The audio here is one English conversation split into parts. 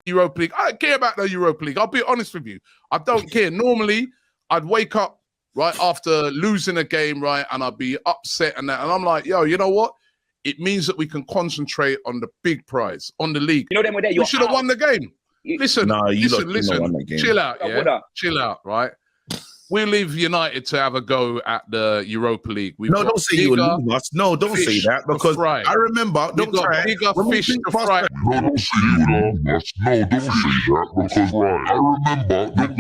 Europa League. I don't care about the Europa League. I'll be honest with you. I don't care. Normally, I'd wake up, right, after losing a game, right, and I'd be upset and that. And I'm like, yo, you know what? It means that we can concentrate on the big prize, on the league. You know, then we're there. We should have won the game. Listen, listen. Chill out, yeah? Chill out, right? We'll leave United to have a go at the Europa League. Don't say you will leave us. No, don't say that, because I remember. Don't try. Bigger fish to fry. No, don't say you will leave us. No, don't say that, because I remember. Don't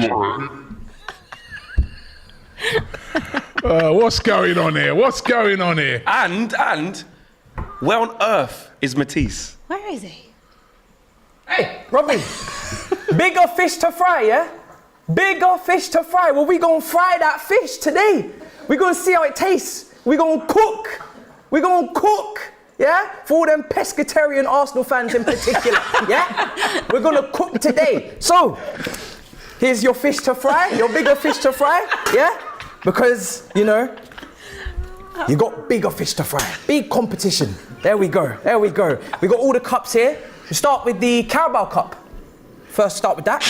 try. What's going on here? What's going on here? And where on earth is Matisse? Where is he? Hey, Robbie. Bigger fish to fry, yeah? Bigger fish to fry. Well, we gonna fry that fish today. We gonna see how it tastes. We gonna cook. We gonna cook. Yeah? For all them pescatarian Arsenal fans in particular. Yeah? We're gonna cook today. So, here's your fish to fry. Your bigger fish to fry. Yeah? Because, you know, you got bigger fish to fry. Big competition. There we go. There we go. We got all the cups here. We start with the Carabao Cup. First, start with that.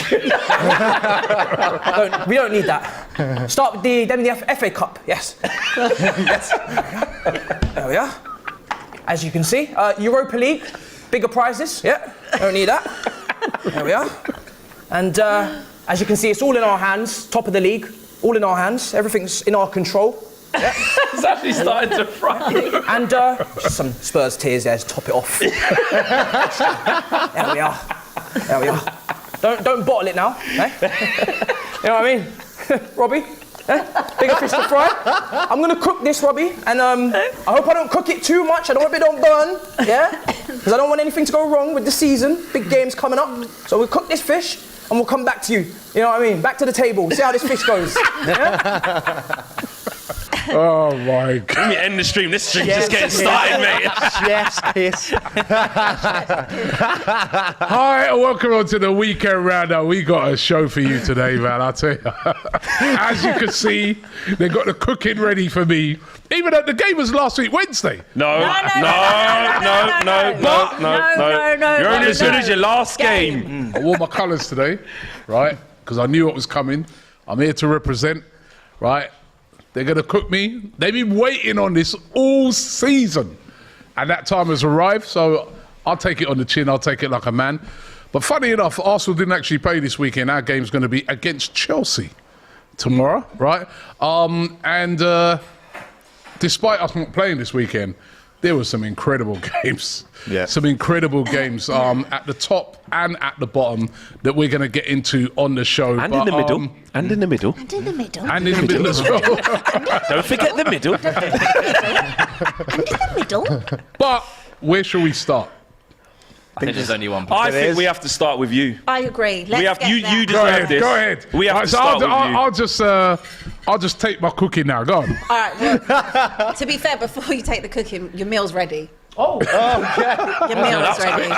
We don't need that. Start with the FA Cup. Yes. Yes. There we are. As you can see, Europa League, bigger prizes. Yeah. Don't need that. There we are. And as you can see, it's all in our hands. Top of the league, all in our hands. Everything's in our control. Yeah. It's actually starting to fry. And just some Spurs tears there to top it off. There we are. There we are. Don't bottle it now, eh? You know what I mean? Robbie, bigger fish to fry. I'm gonna cook this, Robbie, and I hope I don't cook it too much. I don't hope it don't burn, yeah? Because I don't want anything to go wrong with the season. Big games coming up. So we'll cook this fish and we'll come back to you. You know what I mean? Back to the table, see how this fish goes. Yeah? Oh my God. Let me end the stream. This stream's just getting started, mate. Yes, kiss. Hi, and welcome on to the weekend roundup. We got a show for you today, man. I'll tell you. As you can see, they got the cooking ready for me. Even though the game was last week, Wednesday. No. You're only as good as your last game. I wore my colours today, right? Because I knew what was coming. I'm here to represent, right? They're going to cook me. They've been waiting on this all season. And that time has arrived, so I'll take it on the chin. I'll take it like a man. But funny enough, Arsenal didn't actually play this weekend. Our game's going to be against Chelsea tomorrow, right? Despite us not playing this weekend, there were some incredible games. Yeah. Some incredible games at the top and at the bottom that we're going to get into on the show. And in the middle. And in the middle. And in the middle. And in the middle as well. Don't forget the middle. And in the middle. But where shall we start? I think there's only one. I think we have to start with you. I agree. Let's You get deserve this. Go ahead. We have to start with you. I'll just take my cooking now. Go on. All right. Well, to be fair, before you take the cooking, your meal's ready. Oh, okay. Your meal is ready.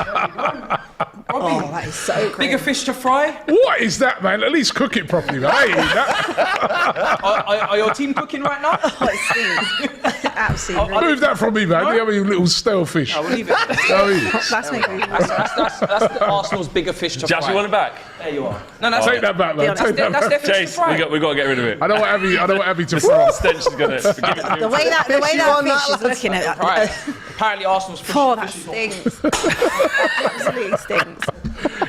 Oh, that is so great. Bigger fish to fry. What is that, man? At least cook it properly, man. I ain't eating that. Are your team cooking right now? Oh, it stinks. Absolutely. Move that from me, man. No? You have a little stale fish. I will leave it. That's me. That's the Arsenal's bigger fish to fry. Josh, you want it back? There you are. No, that's Take that back, man. Take that that's back. their fish to fry. We got to get rid of it. I don't want Abby to fry. Stench is going to give it to The way that fish is looking at that. Right. Apparently Arsenal's fish. Oh, that stinks. Absolutely stinks.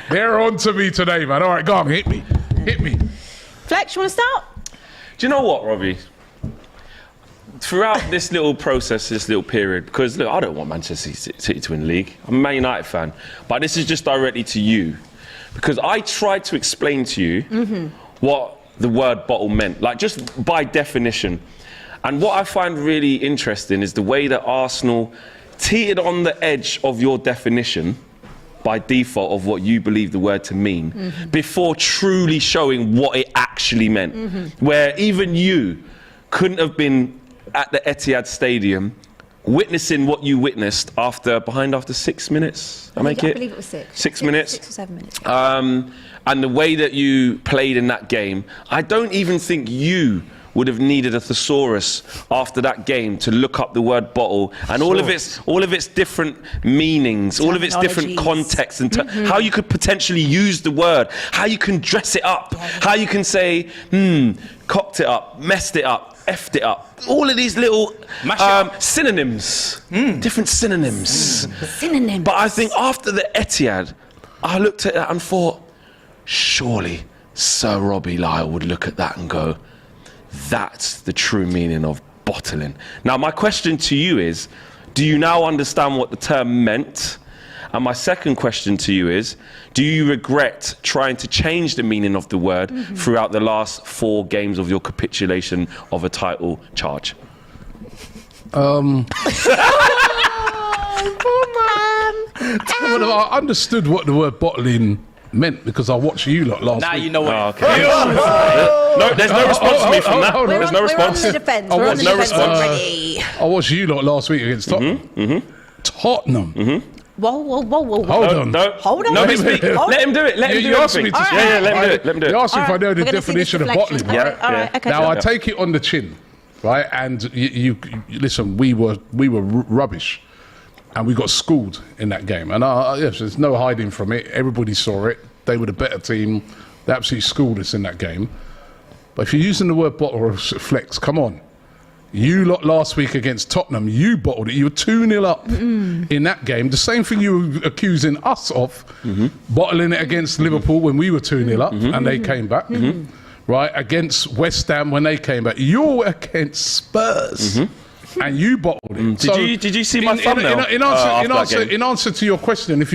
They're on to me today, man. All right, go on, hit me. Flex, you want to start? Do you know what, Robbie? Throughout this little process, this little period, because look, I don't want Manchester City to win the league. I'm a Man United fan. But this is just directly to you. Because I tried to explain to you what the word bottle meant, like just by definition. And what I find really interesting is the way that Arsenal teetered on the edge of your definition by default of what you believe the word to mean before truly showing what it actually meant. Where even you couldn't have been at the Etihad Stadium witnessing what you witnessed after 6 minutes. I believe it was 6. 6 minutes. 6 or 7 minutes. And the way that you played in that game, I don't even think you would have needed a thesaurus after that game to look up the word bottle and all of its different meanings, all of its different contexts, and how you could potentially use the word, how you can dress it up, how you can say, cocked it up, messed it up, effed it up. All of these little synonyms, different synonyms. Synonyms. But I think after the Etihad, I looked at that and thought, surely Sir Robbie Lyle would look at that and go, that's the true meaning of bottling. Now, my question to you is, do you now understand what the term meant? And my second question to you is, do you regret trying to change the meaning of the word throughout the last 4 games of your capitulation of a title charge? Well, I understood what the word bottling meant because I watched you lot last Now week. you know what. Okay. No, there's no response from me from that. hold on. There's no response. We're on the defence. Oh, We're on the no defence response. already. I watched you lot last week against Tottenham. Tottenham. Whoa. Hold on. No, Hold on. No, speak. Let him do it. Let him do You asked me everything. to Yeah, let him do it. Let him do You it. asked me if I know the We're gonna see this definition of deflection. bottling. Yeah, All right, yeah. okay. Now I take it on the chin, right? And you listen. We were rubbish, and we got schooled in that game. And yes, there's no hiding from it. Everybody saw it. They were the better team. They absolutely schooled us in that game. But if you're using the word bottle or flex, come on. You lot last week against Tottenham, you bottled it. You were 2-0 up in that game. The same thing you were accusing us of, bottling it against Liverpool when we were 2-0 up and they came back. Right, against West Ham when they came back. You're against Spurs and you bottled it. Did you see my thumbnail? In answer to your question, if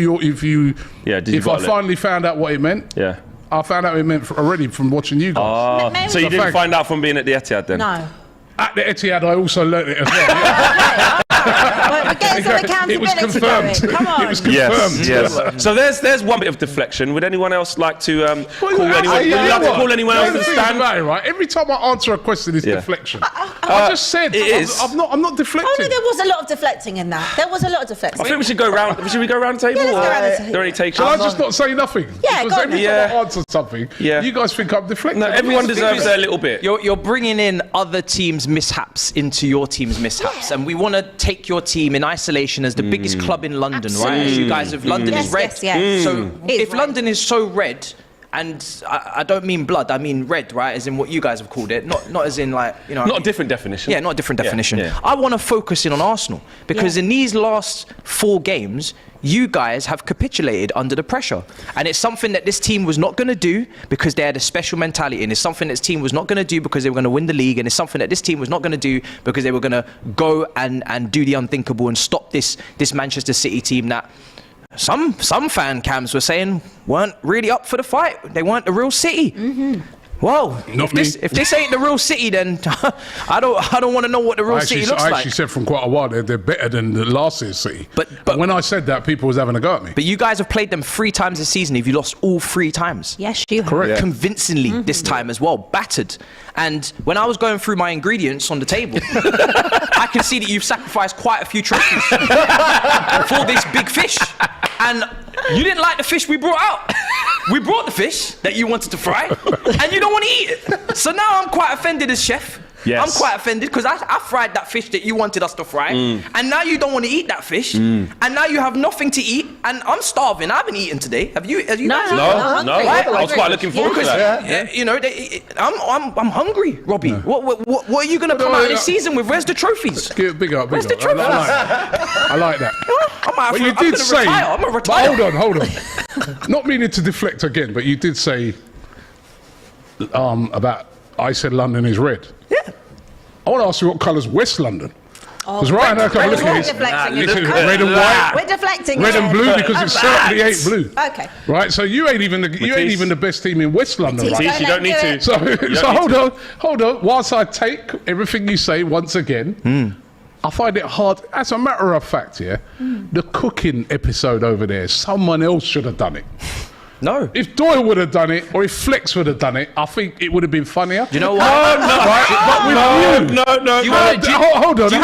I finally found out what it meant, Yeah. I found out what it meant already from watching you guys. Maybe- So you didn't fact. find out from being at the Etihad then? No. At the Etihad, I also learnt it as well. We're getting some accountability It was confirmed. going. Come on. It was confirmed. Yes. So there's one bit of deflection. Would anyone else like to call anyone? Actually, Would you you know like to what? call anyone else to The thing stand? about it, right? Every time I answer a question, it's Yeah. deflection. I just said it is. I'm not deflecting. Oh, no, there was a lot of deflecting in that. There was a lot of deflecting. I think we should go round. Should we go round the table? Yeah, let's go or round the Are table. there any takes? Shall I just not say nothing? Yeah, because go every on. time I answer something, Yeah. you guys think I'm deflecting. No, everyone deserves their little bit. You're bringing in other teams' mishaps into your team's mishaps, and we want to take your team in isolation as the biggest club in London, right? As you guys have, London is red. Yes. So It is if red. London is so red, and I don't mean blood, I mean red, right? As in what you guys have called it, not as in like, you know. Not a different definition. Yeah, not a different definition. yeah. I want to focus in on Arsenal because in these last 4 games, you guys have capitulated under the pressure. And it's something that this team was not going to do because they had a special mentality. And it's something that this team was not going to do because they were going to win the league. And it's something that this team was not going to do because they were going to go and do the unthinkable and stop this Manchester City team that some fan cams were saying weren't really up for the fight. They weren't the real City. Well, Not if this ain't the real City, then I don't want to know what the real City looks I like. actually said from quite a while they're better than the last year's City. But And when I said that, people was having a go at me. But you guys have played them 3 times this season. If you lost all 3 times, Yes, you have. Correct. convincingly this time as well, battered. And when I was going through my ingredients on the table, I can see that you've sacrificed quite a few trophies for this big fish. And you didn't like the fish we brought out. We brought the fish that you wanted to fry, and you don't want to eat it. So now I'm quite offended as chef. Yes. I'm quite offended because I fried that fish that you wanted us to fry, and now you don't want to eat that fish, and now you have nothing to eat, and I'm starving. I haven't eaten today. Have you? Guys? No. I was quite looking forward to that. You know, I'm hungry, Robbie. What are you going to come out of this season with? Where's the trophies? Give it big up, big Where's the up. trophies? I like that. But you did say, I'm gonna but retire. hold on. Not meaning to deflect again, but you did say about I said London is red. Yeah. I want to ask you what colour's West London? Because right now, We're look at deflecting this. it. Red and white, We're deflecting red it. and blue because it certainly ain't blue. Okay. Right, so you ain't even the best team in West London, Matisse, right? Matisse, you don't need to. So hold on. Whilst I take everything you say once again, I find it hard. As a matter of fact, the cooking episode over there, someone else should have done it. No. If Doyle would have done it, or if Flex would have done it, I think it would have been funnier. Do you know why? No. Do you wanna- do you- Hold on. do you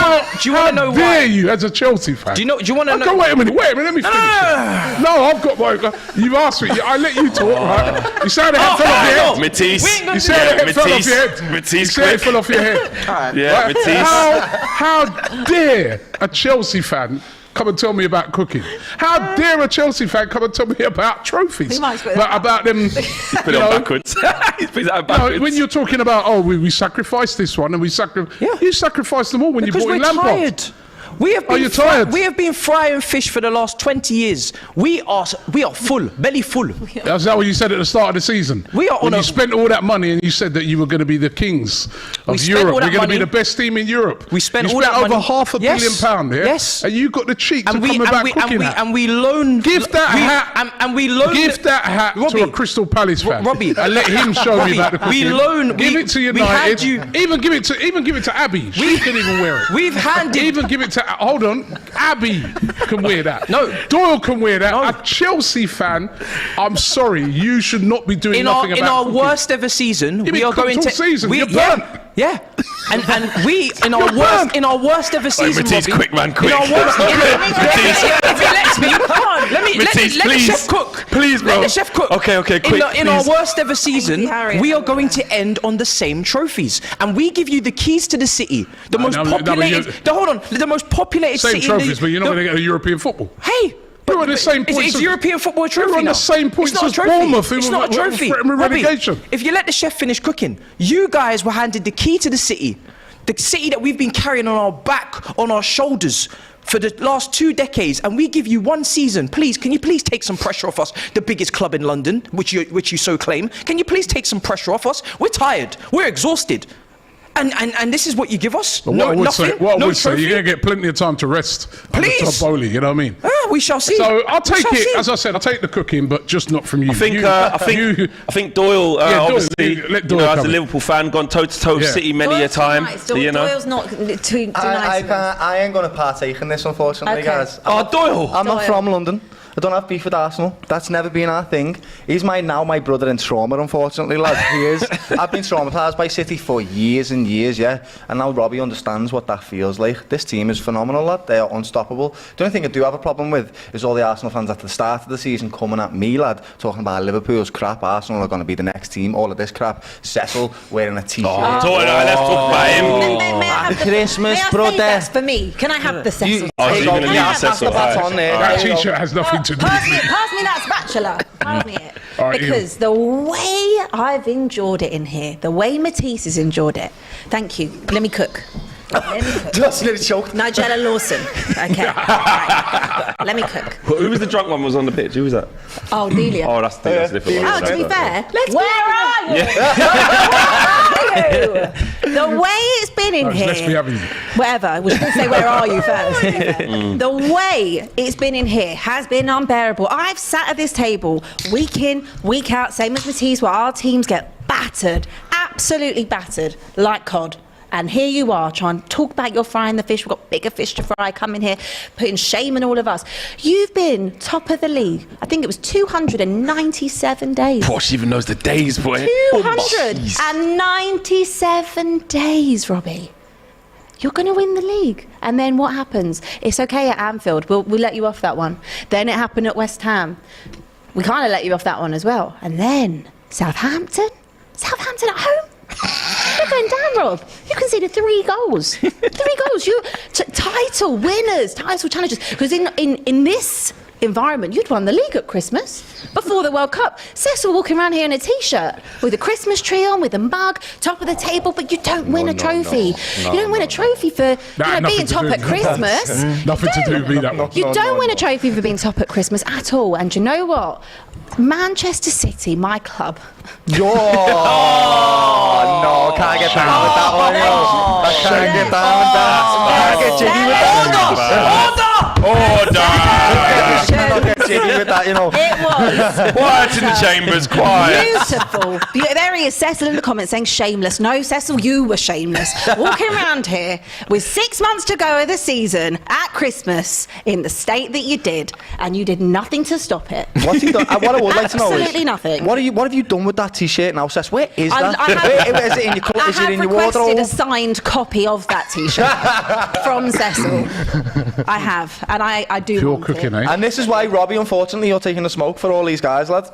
wanna know How dare why? you, as a Chelsea fan? Do you want to know? Okay, wait a minute. Let me finish. No, I've got my. You've asked me. I let you talk, right? You said the head fell off your head. Matisse. You said the head fell off your head. Matisse, You said it fell off your head. Yeah, Matisse. How dare a Chelsea fan come and tell me about cooking? How dare a Chelsea fan come and tell me about trophies? About them. Put it on backwards. He's put that backwards. When you're talking about, we sacrificed this one and you sacrificed them all when Because you brought in we're Lampard. tired. We have been you tired? We have been frying fish for the last 20 years. We are full, belly full. Is that what you said at the start of the season? We are when on you spent all that money and you said that you were going to be the kings of Europe. We're going to be the best team in Europe. We spent you all spent that over money. £500 million, yeah? Yes. And you got the cheek to come about cooking that. And we loaned. Give that hat. And we loaned. Give that hat Robbie, to a Crystal Palace fan. Robbie, and let him show me about the cooking. We loaned. Give it to United. Even give it to Abby. She can even wear it. We've handed. Even give it to. Hold on. Abby can wear that. No. Doyle can wear that. No. A Chelsea fan, I'm sorry, you should not be doing nothing about in our cooking. worst ever season, we are going to. Season. You're burnt. Yeah. And we in our worst ever season, Matisse, Robbie, quick, man, quick. In our worst, if he lets me, come on, let Matisse, the chef cook. Please, bro. Let the chef cook. Okay, quick. In our worst ever season, Harry, we are going to end on the same trophies, and we give you the keys to the city, the most populated Same city. trophies, but you're not going to get a European football. Hey. We're on the same points. Is European football a trophy? We're on the same points It's not as a trophy. Bournemouth. It's not a trophy. Relegation. Robbie, if you let the chef finish cooking, you guys were handed the key to the city that we've been carrying on our back, on our shoulders for the last 2 decades, and we give you 1 season. Please, can you please take some pressure off us? The biggest club in London, which you so claim. Can you please take some pressure off us? We're tired. We're exhausted. And this is what you give us? What I would say, you're going trophy? to get plenty of time to rest. Please. On the top bowlie, you know what I mean? We shall see. So I'll take it, as I said, I'll take the cooking, but just not from you. I think Doyle, obviously, let Doyle as a Liverpool fan, gone toe-to-toe with City many a time. Doyle's not too nice. I ain't going to partake in this, unfortunately, guys. Doyle! I'm not from London. I don't have beef with Arsenal. That's never been our thing. He's my brother in trauma, unfortunately, lad. He is. I've been traumatised by City for years and years, yeah. And now Robbie understands what that feels like. This team is phenomenal, lad. They are unstoppable. The only thing I do have a problem with is all the Arsenal fans at the start of the season coming at me, lad, talking about Liverpool's crap. Arsenal are going to be the next team. All of this crap. Cecil wearing a t-shirt. Let's talk about him. Christmas, brother. That's for me. Can I have the Cecil? That t-shirt has nothing to do with it. Pass me that spatula. Pass me it. Right, because the way I've endured it in here, the way Matisse has endured it. Thank you. Let me cook. Just let it choke. Nigella Lawson. Okay. Right. Let me cook. Who was the drunk one was on the pitch? Who was that? Oh, Delia. Oh, that's a different one. Oh, to be fair, where are you? The way it's been in here. Let's be having you. Whatever. We should say where are you first. The way it's been in here has been unbearable. I've sat at this table week in, week out, same as Matisse, where our teams get battered, absolutely battered, like cod. And here you are trying to talk about you're frying the fish. We've got bigger fish to fry coming here, putting shame on all of us. You've been top of the league. I think it was 297 days. Poor, she even knows the days, boy. 297 days, Robbie. You're going to win the league. And then what happens? It's okay at Anfield. We'll let you off that one. Then it happened at West Ham. We kind of let you off that one as well. And then Southampton at home. You're going down, Rob. You conceded 3 goals. 3 goals. You title winners, title challengers. Because in this environment, you'd won the league at Christmas before the World Cup. Cecil walking around here in a t-shirt with a Christmas tree on, with a mug, top of the table, but you don't win a trophy. You don't win a trophy for being top at Christmas. Nothing to do with me, that one. You don't win a trophy for being top at Christmas at all. And you know what? Manchester City, my club. No, can't get down with that one, yo. I can't get down with that. Can't get jiggy with that. Order! trying to not get jiggy with that, you know. It was. Quiet in the chambers, quiet. Beautiful. There he is, Cecil in the comments saying shameless. No, Cecil, you were shameless. Walking around here with 6 months to go of the season at Christmas in the state that you did, and you did nothing to stop it. What's he done? What I would like to know is absolutely nothing. What have you done with that T-shirt now, Cess? Where is that? Where is it in your I is it in have your requested wardrobe? a signed copy of that T-shirt from Cecil. I have, and I do Pure want cooking, it. eh? And this is why, Robbie, unfortunately, you're taking the smoke for all these guys, lad.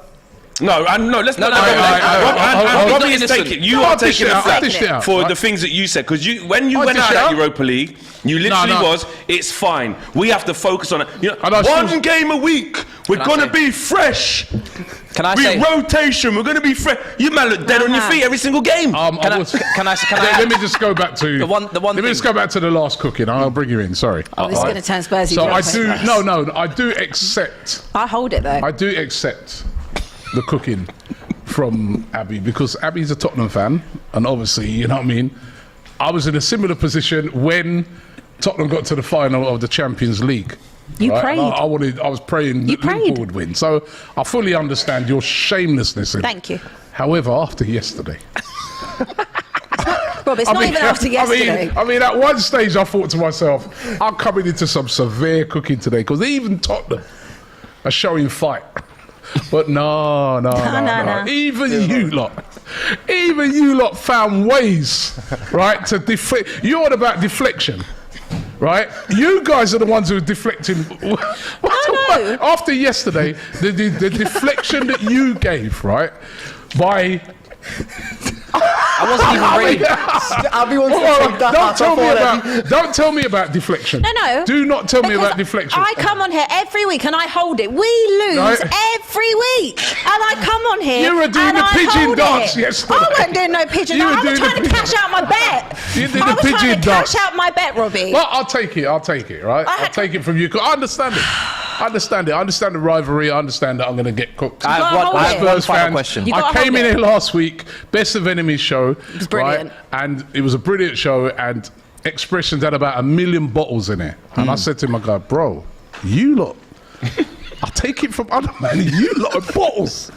No, let's not. Robbie is taking. You are taking the flak for the things that you said, because when you went out at Europa League, you literally was. It's fine. We have to focus on it. You know, one game a week. We're gonna be fresh. Can I say rotation? We're gonna be fresh. You man look dead on your feet every single game. Let me just go back to Let me just go back to the last cooking. I'll bring you in. Sorry. Oh, this is going to turn Spursy. So I do. No. I do accept. I hold it though. I do accept the cooking from Abby, because Abby's a Tottenham fan, and obviously, you know what I mean. I was in a similar position when Tottenham got to the final of the Champions League. You prayed. I was praying that Liverpool would win. So I fully understand your shamelessness. Thank you. However, after yesterday. Rob, it's not even after yesterday. I mean, at one stage I thought to myself, I'm coming into some severe cooking today, because even Tottenham are showing fight. But no. Even you lot found ways, right, to deflect. You're all about deflection, right? You guys are the ones who are deflecting. No. After yesterday, the deflection that you gave, right, by. I wasn't even ready. Don't tell me about deflection. No. Do not tell me about deflection. I come on here every week and I hold it. We lose every week, and I come on here. You were doing the pigeon dance yesterday. I wasn't doing no pigeon dance. I was trying to cash out my bet. You did I the was pigeon trying to dance. cash out my bet, Robbie. Well, I'll take it, right? I'll take it from you. I understand it. I understand the rivalry. I understand that I'm going to get cooked. I have one final question. I came in here last week, Best of Enemies show. It was brilliant. Right? And it was a brilliant show, and Expressions had about 1 million bottles in it. And I said to him, I go, bro, you lot, I take it from other man, you lot are bottles.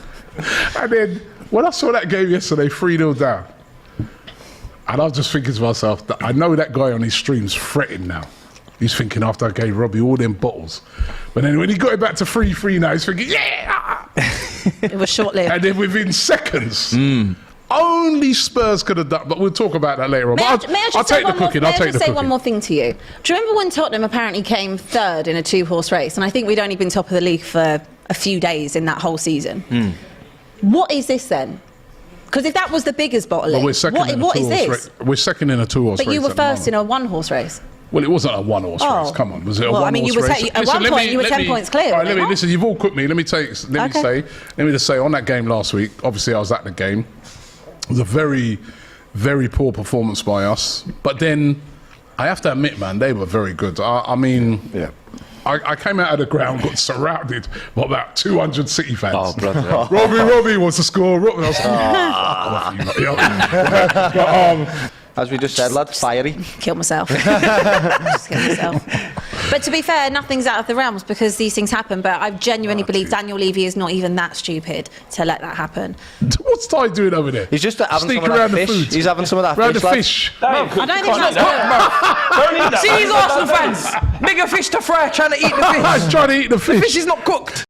And then when I saw that game yesterday, 3-0 down, and I was just thinking to myself, that I know that guy on his stream's fretting now. He's thinking, after I gave Robbie all them bottles. But then when he got it back to 3-3 now, he's thinking, yeah! It was short-lived. And then within seconds, only Spurs could have done. But we'll talk about that later on. May I just say one more thing to you? Do you remember when Tottenham apparently came third in a 2-horse race? And I think we'd only been top of the league for a few days in that whole season. What is this then? Because if that was the biggest bottling, well, we're second what is this? We're second in a 2-horse race. But you were first in a 1-horse race. Well, it wasn't a 1-horse race. Come on, was it a 1-horse race? At one point, you were 10 points clear. All right, listen. You've all cooked me. Let me just say on that game last week. Obviously, I was at the game. It was a very, very poor performance by us. But then, I have to admit, man, they were very good. I mean, I came out of the ground, got surrounded by about 200 City fans. Oh, bloody hell. Robbie wants to score. I was like, as we just said, lad, fiery. Kill myself. Just kill myself. But to be fair, nothing's out of the realms because these things happen. But I genuinely believe Daniel Levy is not even that stupid to let that happen. What's Ty doing over there? He's just having Sneak some of around that the fish. food. He's having some of that Around fish. the fish. I don't think that's good. See these Arsenal fans. Bigger fish to fry, trying to eat the fish. He's trying to eat the fish. Fish is not cooked.